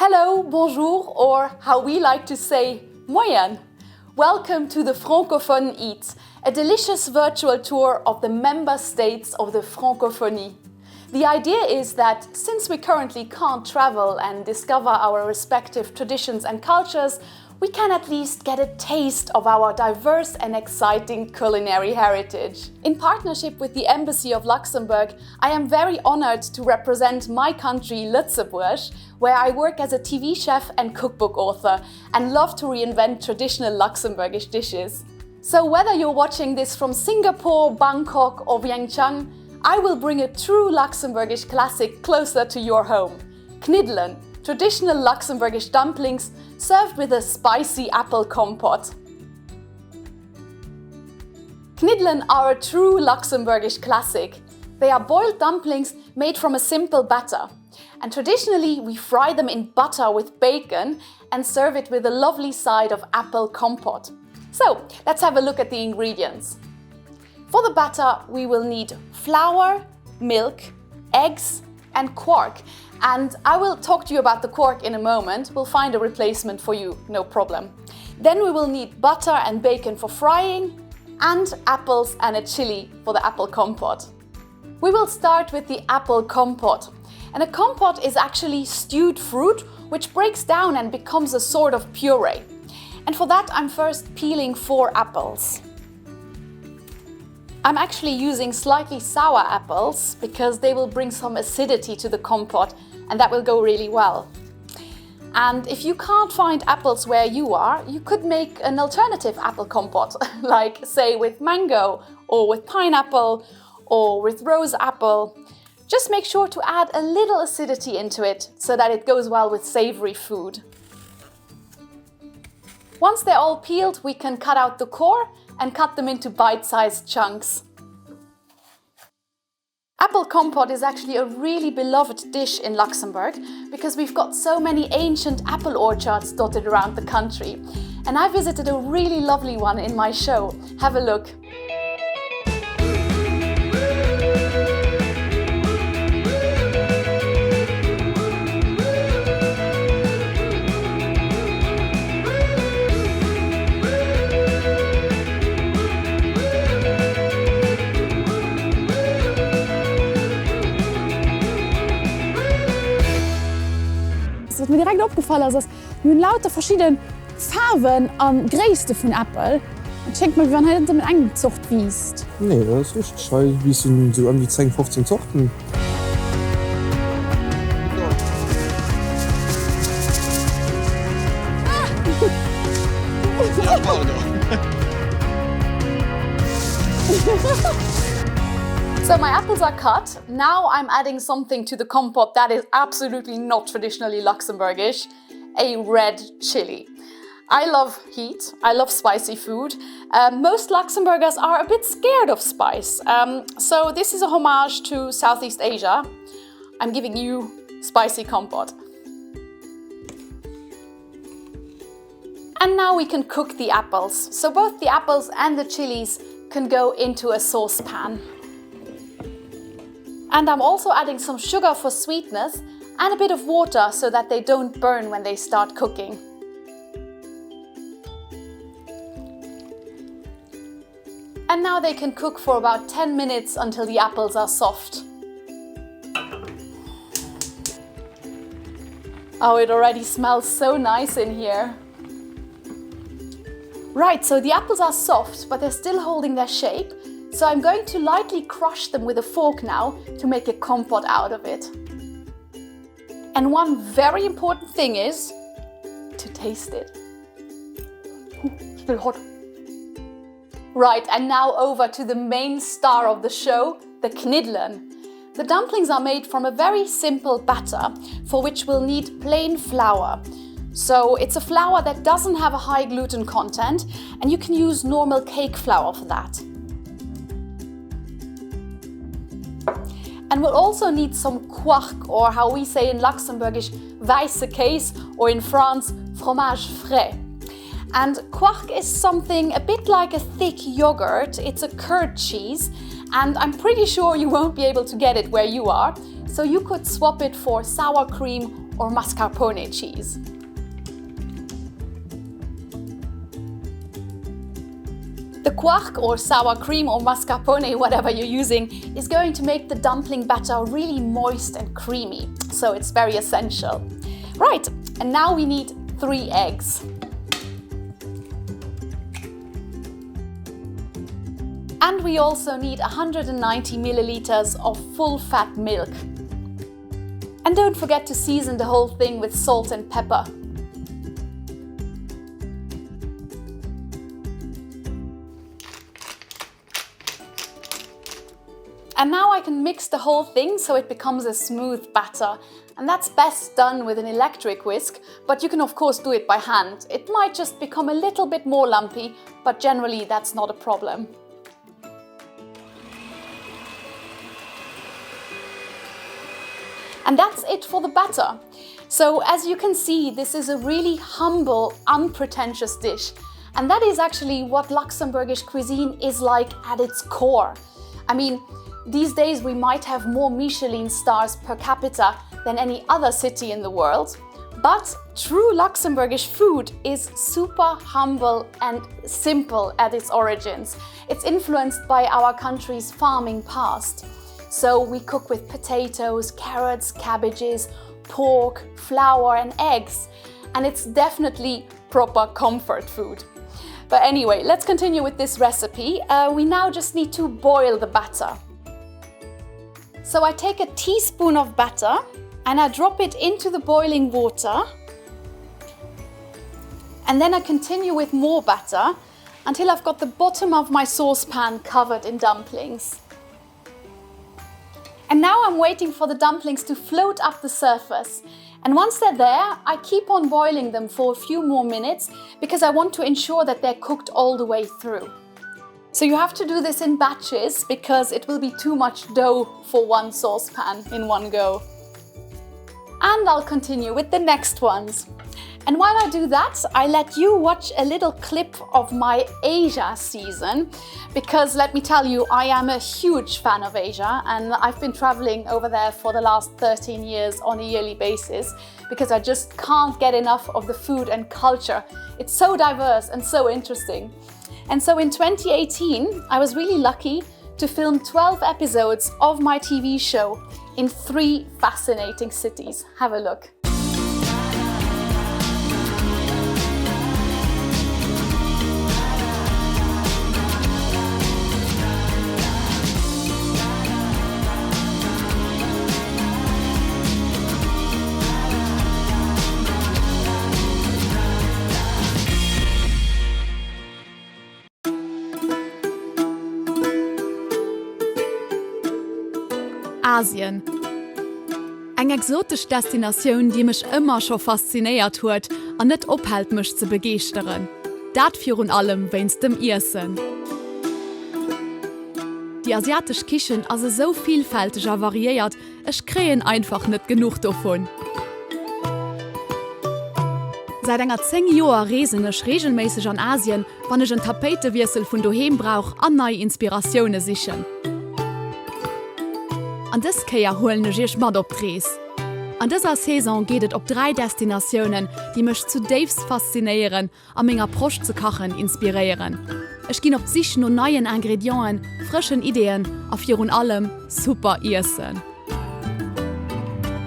Hello, bonjour, or how we like to say, moyen. Welcome to the Francophone-EAT, a delicious virtual tour of the member states of the Francophonie. The idea is that since we currently can't travel and discover our respective traditions and cultures, we can at least get a taste of our diverse and exciting culinary heritage. In partnership with the Embassy of Luxembourg, I am very honored to represent my country, Luxembourg, where I work as a TV chef and cookbook author and love to reinvent traditional Luxembourgish dishes. So whether you're watching this from Singapore, Bangkok or Vientiane, I will bring a true Luxembourgish classic closer to your home. Kniddelen, traditional Luxembourgish dumplings served with a spicy apple compote. Kniddelen are a true Luxembourgish classic. They are boiled dumplings made from a simple batter. And traditionally we fry them in butter with bacon and serve it with a lovely side of apple compote. So let's have a look at the ingredients. For the batter we will need flour, milk, eggs and quark. And I will talk to you about the quark in a moment. We'll find a replacement for you, no problem. Then we will need butter and bacon for frying and apples and a chili for the apple compote. We will start with the apple compote. And a compote is actually stewed fruit which breaks down and becomes a sort of puree. And for that I'm first peeling 4 apples. I'm actually using slightly sour apples because they will bring some acidity to the compote and that will go really well. And if you can't find apples where you are, you could make an alternative apple compote, like say with mango or with pineapple or with rose apple. Just make sure to add a little acidity into it so that it goes well with savory food. Once they're all peeled, we can cut out the core and cut them into bite-sized chunks. Apple compote is actually a really beloved dish in Luxembourg because we've got so many ancient apple orchards dotted around the country. And I visited a really lovely one in my show. Have a look. Was mir direkt aufgefallen ist, dass wir lauter verschiedene Farben an Größe von Apple. Und schenkt mal, wie man halt mit einer Zucht wiest. Nee, das ist richtig scheiße. Wie sind so an die 10, 15 Zuchten. So my apples are cut. Now I'm adding something to the compote that is absolutely not traditionally Luxembourgish, a red chili. I love heat, I love spicy food. Most Luxembourgers are a bit scared of spice. So this is a homage to Southeast Asia. I'm giving you spicy compote. And now we can cook the apples. So both the apples and the chilies can go into a saucepan. And I'm also adding some sugar for sweetness and a bit of water so that they don't burn when they start cooking. And now they can cook for about 10 minutes until the apples are soft. Oh, it already smells so nice in here. Right, so the apples are soft, but they're still holding their shape. So I'm going to lightly crush them with a fork now to make a compote out of it. And one very important thing is to taste it. It's still hot. Right, and now over to the main star of the show, the Kniddelen. The dumplings are made from a very simple batter, for which we'll need plain flour. So it's a flour that doesn't have a high gluten content, and you can use normal cake flour for that. And we'll also need some quark, or how we say in Luxembourgish, weiße Käse, or in France, fromage frais. And quark is something a bit like a thick yogurt. It's a curd cheese, and I'm pretty sure you won't be able to get it where you are. So you could swap it for sour cream or mascarpone cheese. The quark or sour cream or mascarpone, whatever you're using, is going to make the dumpling batter really moist and creamy, so it's very essential. Right, and now we need 3 eggs. And we also need 190 milliliters of full-fat milk. And don't forget to season the whole thing with salt and pepper. And now I can mix the whole thing so it becomes a smooth batter. And that's best done with an electric whisk, but you can of course do it by hand. It might just become a little bit more lumpy, but generally that's not a problem. And that's it for the batter. So as you can see, this is a really humble, unpretentious dish. And that is actually what Luxembourgish cuisine is like at its core. I mean, these days we might have more Michelin stars per capita than any other city in the world. But true Luxembourgish food is super humble and simple at its origins. It's influenced by our country's farming past. So we cook with potatoes, carrots, cabbages, pork, flour and eggs. And it's definitely proper comfort food. But anyway, let's continue with this recipe. We now just need to boil the batter. So I take a teaspoon of batter and I drop it into the boiling water. And then I continue with more batter until I've got the bottom of my saucepan covered in dumplings. And now I'm waiting for the dumplings to float up the surface. And once they're there, I keep on boiling them for a few more minutes because I want to ensure that they're cooked all the way through. So you have to do this in batches because it will be too much dough for one saucepan in one go. And I'll continue with the next ones. And while I do that, I let you watch a little clip of my Asia season, because let me tell you, I am a huge fan of Asia and I've been traveling over there for the last 13 years on a yearly basis because I just can't get enough of the food and culture. It's so diverse and so interesting. And so in 2018, I was really lucky to film 12 episodes of my TV show in 3 fascinating cities. Have a look. Asien. Eng exotisch Destinatioun, die mech immer schon fasziniert huet an net ophält mech ze begeeren. Dat virun allem wennns dem Issen. Die asiatisch Kichen as so vielfältiger variiert, ech kreen einfach net genug davon. Seit enger 10 Joer resenech regelmäßig an Asien, wann ech een Tapetewirsel vun doheem brauch an neue Inspirationune sichen. An des Keier holen ech mat op Drees. An dieser Saison gehtet op 3 Destinationen, die mech zu Daves faszinieren, a méger Prosch zu kachen inspirieren. Ech ginn op sich no neien Ingredienten, frischen Ideen, a virun allem super Issen.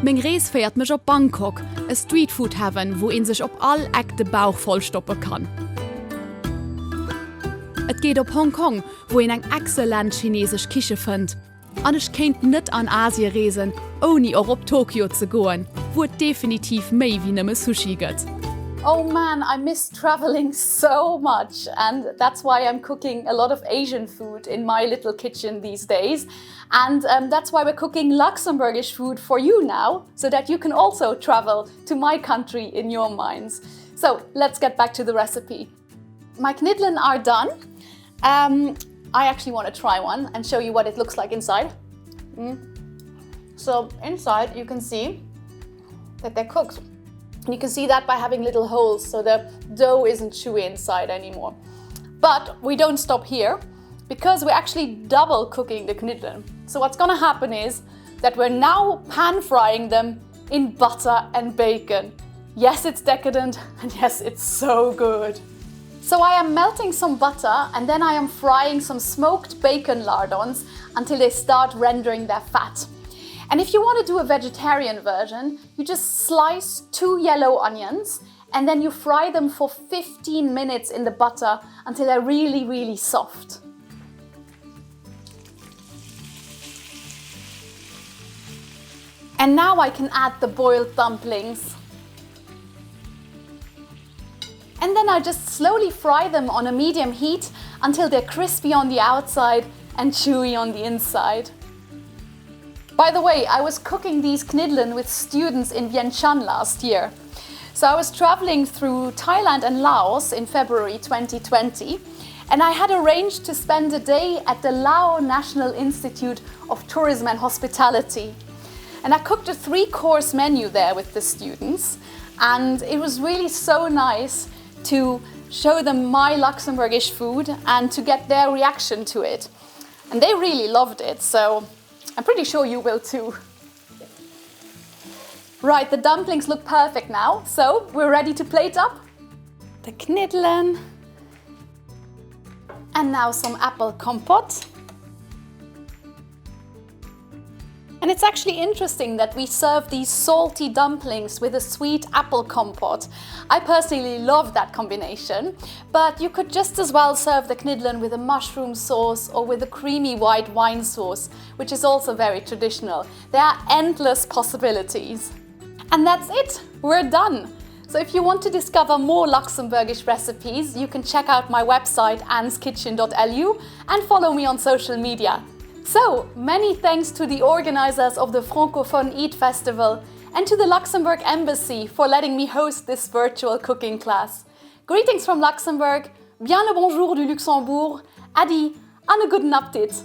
Meng Rees feiert mech op Bangkok, e Streetfood Heaven, wo en sech op all Eck de Bauch vollstoppe kann. Et geht op Hongkong, wo en eng exzellent chinesisch Kiche fënnt. An ich kennt net an Asie reesen, ohne auch op Tokio zu goen, wo definitiv méi wie nëmme Sushi gëtt. Oh man, I miss traveling so much, and that's why I'm cooking a lot of Asian food in my little kitchen these days. And that's why we're cooking Luxembourgish food for you now, so that you can also travel to my country in your minds. So let's get back to the recipe. My Kniddelen are done. I actually want to try one and show you what it looks like inside. So inside you can see that they're cooked. And you can see that by having little holes, so the dough isn't chewy inside anymore. But we don't stop here, because we're actually double cooking the Kniddelen. So what's gonna happen is that we're now pan frying them in butter and bacon. Yes, it's decadent, and yes, it's so good. So I am melting some butter and then I am frying some smoked bacon lardons until they start rendering their fat. And if you want to do a vegetarian version, you just slice 2 yellow onions and then you fry them for 15 minutes in the butter until they're really, really soft. And now I can add the boiled dumplings. And then I just slowly fry them on a medium heat until they're crispy on the outside and chewy on the inside. By the way, I was cooking these Kniddelen with students in Vientiane last year. So I was traveling through Thailand and Laos in February 2020, and I had arranged to spend a day at the Lao National Institute of Tourism and Hospitality. And I cooked a 3-course menu there with the students, and it was really so nice to show them my Luxembourgish food and to get their reaction to it. And they really loved it, so I'm pretty sure you will too. Right, the dumplings look perfect now, so we're ready to plate up. The Kniddelen. And now some apple compote. And it's actually interesting that we serve these salty dumplings with a sweet apple compote. I personally love that combination, but you could just as well serve the Kniddelen with a mushroom sauce or with a creamy white wine sauce, which is also very traditional. There are endless possibilities. And that's it, we're done. So if you want to discover more Luxembourgish recipes, you can check out my website annskitchen.lu and follow me on social media. So, many thanks to the organizers of the Francophone-EAT festival and to the Luxembourg Embassy for letting me host this virtual cooking class. Greetings from Luxembourg, bien le bonjour du Luxembourg, Adi, and a good Appetit!